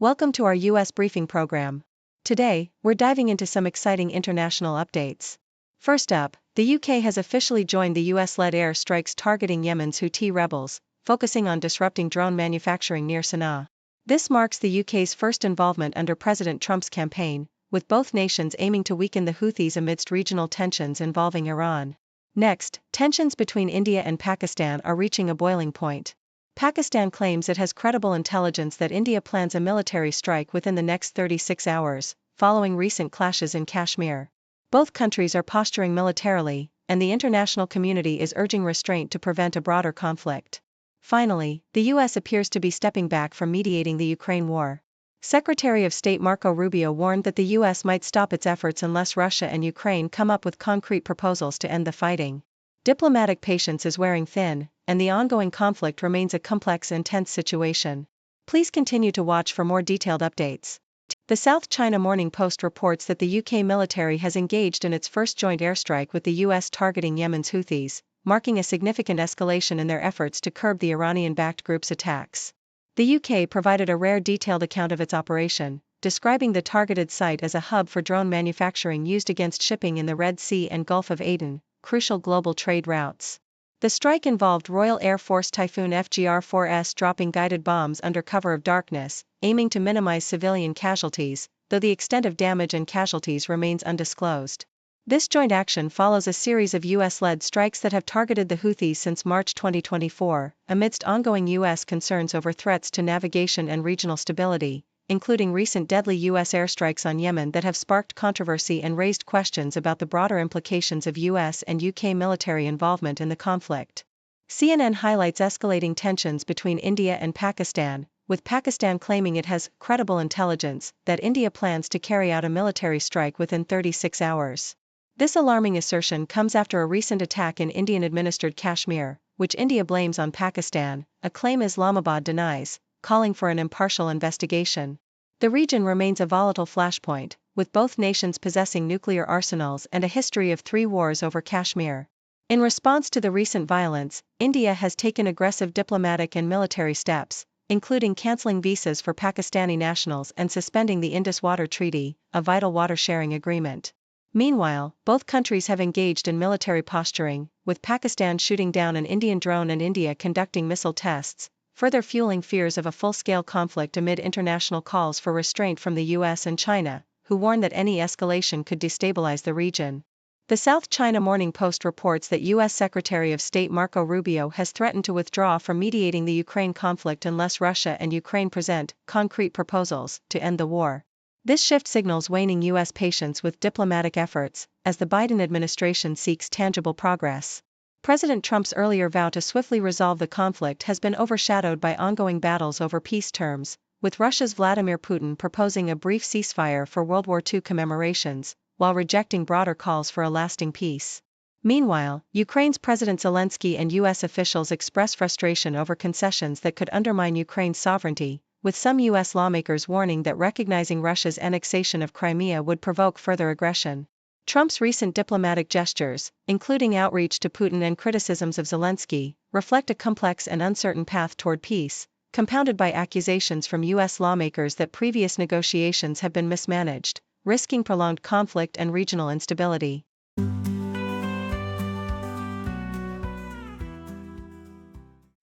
Welcome to our U.S. briefing program. Today, we're diving into some exciting international updates. First up, the UK has officially joined the US-led air strikes targeting Yemen's Houthi rebels, focusing on disrupting drone manufacturing near Sanaa. This marks the UK's first involvement under President Trump's campaign, with both nations aiming to weaken the Houthis amidst regional tensions involving Iran. Next, tensions between India and Pakistan are reaching a boiling point. Pakistan claims it has credible intelligence that India plans a military strike within the next 36 hours, following recent clashes in Kashmir. Both countries are posturing militarily, and the international community is urging restraint to prevent a broader conflict. Finally, the U.S. appears to be stepping back from mediating the Ukraine war. Secretary of State Marco Rubio warned that the U.S. might stop its efforts unless Russia and Ukraine come up with concrete proposals to end the fighting. Diplomatic patience is wearing thin, and the ongoing conflict remains a complex and tense situation. Please continue to watch for more detailed updates. The South China Morning Post reports that the UK military has engaged in its first joint airstrike with the US targeting Yemen's Houthis, marking a significant escalation in their efforts to curb the Iranian-backed group's attacks. The UK provided a rare detailed account of its operation, describing the targeted site as a hub for drone manufacturing used against shipping in the Red Sea and Gulf of Aden, crucial global trade routes. The strike involved Royal Air Force Typhoon FGR-4s dropping guided bombs under cover of darkness, aiming to minimize civilian casualties, though the extent of damage and casualties remains undisclosed. This joint action follows a series of US-led strikes that have targeted the Houthis since March 2024, amidst ongoing US concerns over threats to navigation and regional stability, including recent deadly US airstrikes on Yemen that have sparked controversy and raised questions about the broader implications of US and UK military involvement in the conflict. CNN highlights escalating tensions between India and Pakistan, with Pakistan claiming it has credible intelligence that India plans to carry out a military strike within 36 hours. This alarming assertion comes after a recent attack in Indian-administered Kashmir, which India blames on Pakistan, a claim Islamabad denies, calling for an impartial investigation. The region remains a volatile flashpoint, with both nations possessing nuclear arsenals and a history of 3 wars over Kashmir. In response to the recent violence, India has taken aggressive diplomatic and military steps, including cancelling visas for Pakistani nationals and suspending the Indus Water Treaty, a vital water-sharing agreement. Meanwhile, both countries have engaged in military posturing, with Pakistan shooting down an Indian drone and India conducting missile tests, further fueling fears of a full-scale conflict amid international calls for restraint from the US and China, who warn that any escalation could destabilize the region. The South China Morning Post reports that US Secretary of State Marco Rubio has threatened to withdraw from mediating the Ukraine conflict unless Russia and Ukraine present concrete proposals to end the war. This shift signals waning US patience with diplomatic efforts, as the Biden administration seeks tangible progress. President Trump's earlier vow to swiftly resolve the conflict has been overshadowed by ongoing battles over peace terms, with Russia's Vladimir Putin proposing a brief ceasefire for World War II commemorations, while rejecting broader calls for a lasting peace. Meanwhile, Ukraine's President Zelensky and US officials express frustration over concessions that could undermine Ukraine's sovereignty, with some US lawmakers warning that recognizing Russia's annexation of Crimea would provoke further aggression. Trump's recent diplomatic gestures, including outreach to Putin and criticisms of Zelensky, reflect a complex and uncertain path toward peace, compounded by accusations from US lawmakers that previous negotiations have been mismanaged, risking prolonged conflict and regional instability.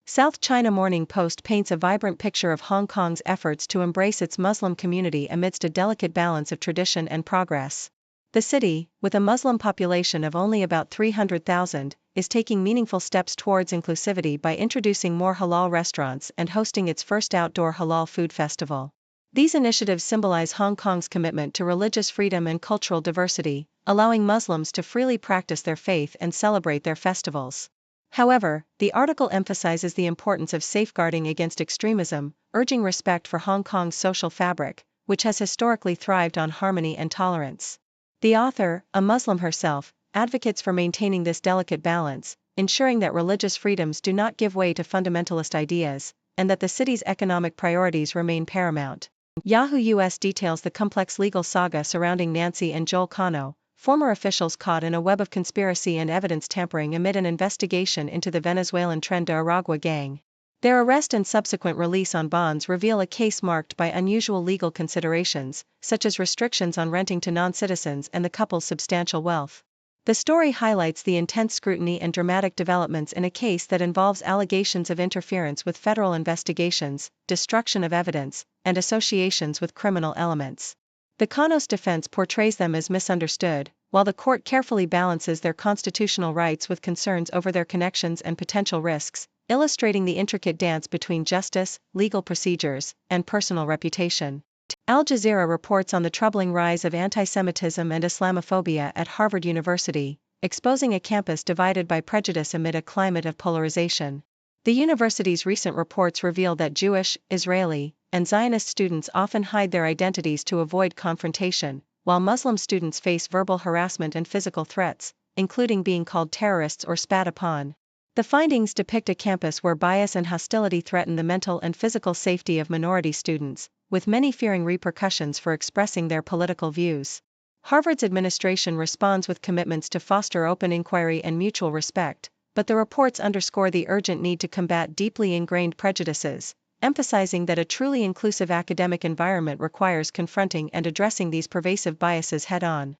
South China Morning Post paints a vibrant picture of Hong Kong's efforts to embrace its Muslim community amidst a delicate balance of tradition and progress. The city, with a Muslim population of only about 300,000, is taking meaningful steps towards inclusivity by introducing more halal restaurants and hosting its first outdoor halal food festival. These initiatives symbolize Hong Kong's commitment to religious freedom and cultural diversity, allowing Muslims to freely practice their faith and celebrate their festivals. However, the article emphasizes the importance of safeguarding against extremism, urging respect for Hong Kong's social fabric, which has historically thrived on harmony and tolerance. The author, a Muslim herself, advocates for maintaining this delicate balance, ensuring that religious freedoms do not give way to fundamentalist ideas, and that the city's economic priorities remain paramount. Yahoo US details the complex legal saga surrounding Nancy and Joel Cano, former officials caught in a web of conspiracy and evidence tampering amid an investigation into the Venezuelan Tren de Aragua gang. Their arrest and subsequent release on bonds reveal a case marked by unusual legal considerations, such as restrictions on renting to non-citizens and the couple's substantial wealth. The story highlights the intense scrutiny and dramatic developments in a case that involves allegations of interference with federal investigations, destruction of evidence, and associations with criminal elements. The Kanos defense portrays them as misunderstood, while the court carefully balances their constitutional rights with concerns over their connections and potential risks, illustrating the intricate dance between justice, legal procedures, and personal reputation. Al Jazeera reports on the troubling rise of anti-Semitism and Islamophobia at Harvard University, exposing a campus divided by prejudice amid a climate of polarization. The university's recent reports reveal that Jewish, Israeli, and Zionist students often hide their identities to avoid confrontation, while Muslim students face verbal harassment and physical threats, including being called terrorists or spat upon. The findings depict a campus where bias and hostility threaten the mental and physical safety of minority students, with many fearing repercussions for expressing their political views. Harvard's administration responds with commitments to foster open inquiry and mutual respect, but the reports underscore the urgent need to combat deeply ingrained prejudices, emphasizing that a truly inclusive academic environment requires confronting and addressing these pervasive biases head-on.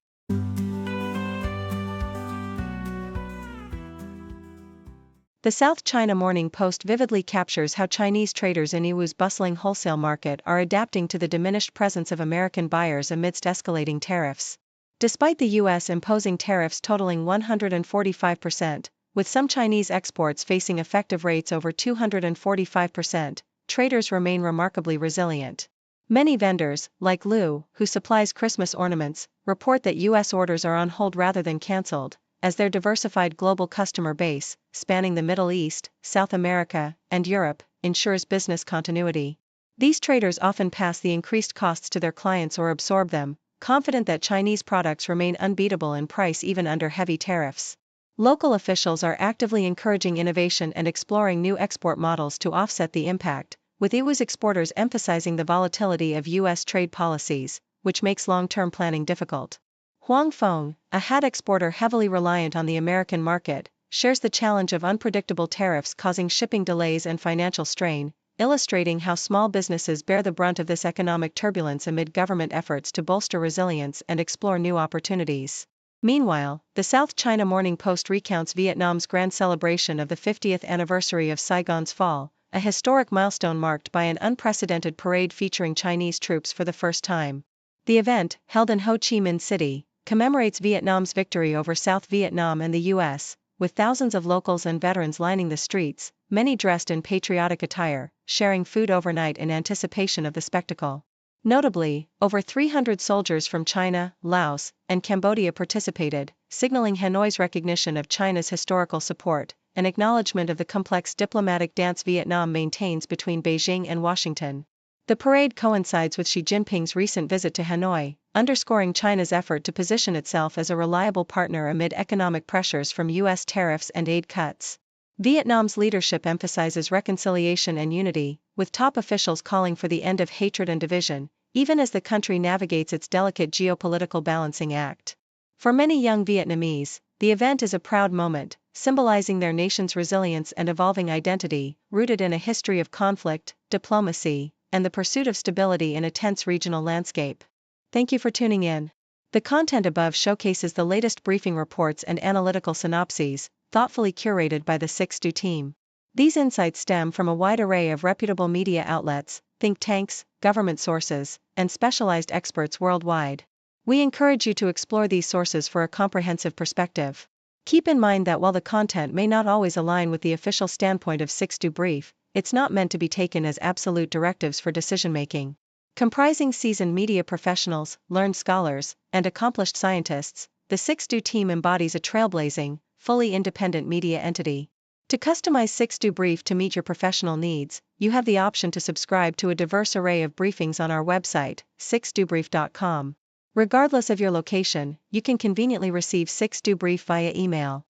The South China Morning Post vividly captures how Chinese traders in Yiwu's bustling wholesale market are adapting to the diminished presence of American buyers amidst escalating tariffs. Despite the U.S. imposing tariffs totaling 145%, with some Chinese exports facing effective rates over 245%, traders remain remarkably resilient. Many vendors, like Liu, who supplies Christmas ornaments, report that U.S. orders are on hold rather than canceled, as their diversified global customer base, spanning the Middle East, South America, and Europe, ensures business continuity. These traders often pass the increased costs to their clients or absorb them, confident that Chinese products remain unbeatable in price even under heavy tariffs. Local officials are actively encouraging innovation and exploring new export models to offset the impact, with Yiwu's exporters emphasizing the volatility of U.S. trade policies, which makes long-term planning difficult. Huang Feng, a hat exporter heavily reliant on the American market, shares the challenge of unpredictable tariffs causing shipping delays and financial strain, illustrating how small businesses bear the brunt of this economic turbulence amid government efforts to bolster resilience and explore new opportunities. Meanwhile, the South China Morning Post recounts Vietnam's grand celebration of the 50th anniversary of Saigon's fall, a historic milestone marked by an unprecedented parade featuring Chinese troops for the first time. The event, held in Ho Chi Minh City, commemorates Vietnam's victory over South Vietnam and the U.S., with thousands of locals and veterans lining the streets, many dressed in patriotic attire, sharing food overnight in anticipation of the spectacle. Notably, over 300 soldiers from China, Laos, and Cambodia participated, signaling Hanoi's recognition of China's historical support, an acknowledgement of the complex diplomatic dance Vietnam maintains between Beijing and Washington. The parade coincides with Xi Jinping's recent visit to Hanoi, underscoring China's effort to position itself as a reliable partner amid economic pressures from U.S. tariffs and aid cuts. Vietnam's leadership emphasizes reconciliation and unity, with top officials calling for the end of hatred and division, even as the country navigates its delicate geopolitical balancing act. For many young Vietnamese, the event is a proud moment, symbolizing their nation's resilience and evolving identity, rooted in a history of conflict, diplomacy, and the pursuit of stability in a tense regional landscape. Thank you for tuning in. The content above showcases the latest briefing reports and analytical synopses, thoughtfully curated by the 6Do team. These insights stem from a wide array of reputable media outlets, think tanks, government sources, and specialized experts worldwide. We encourage you to explore these sources for a comprehensive perspective. Keep in mind that while the content may not always align with the official standpoint of 6Do Brief, it's not meant to be taken as absolute directives for decision-making. Comprising seasoned media professionals, learned scholars, and accomplished scientists, the 6Do team embodies a trailblazing, fully independent media entity. To customize 6Do Brief to meet your professional needs, you have the option to subscribe to a diverse array of briefings on our website, 6dobrief.com. Regardless of your location, you can conveniently receive 6Do Brief via email.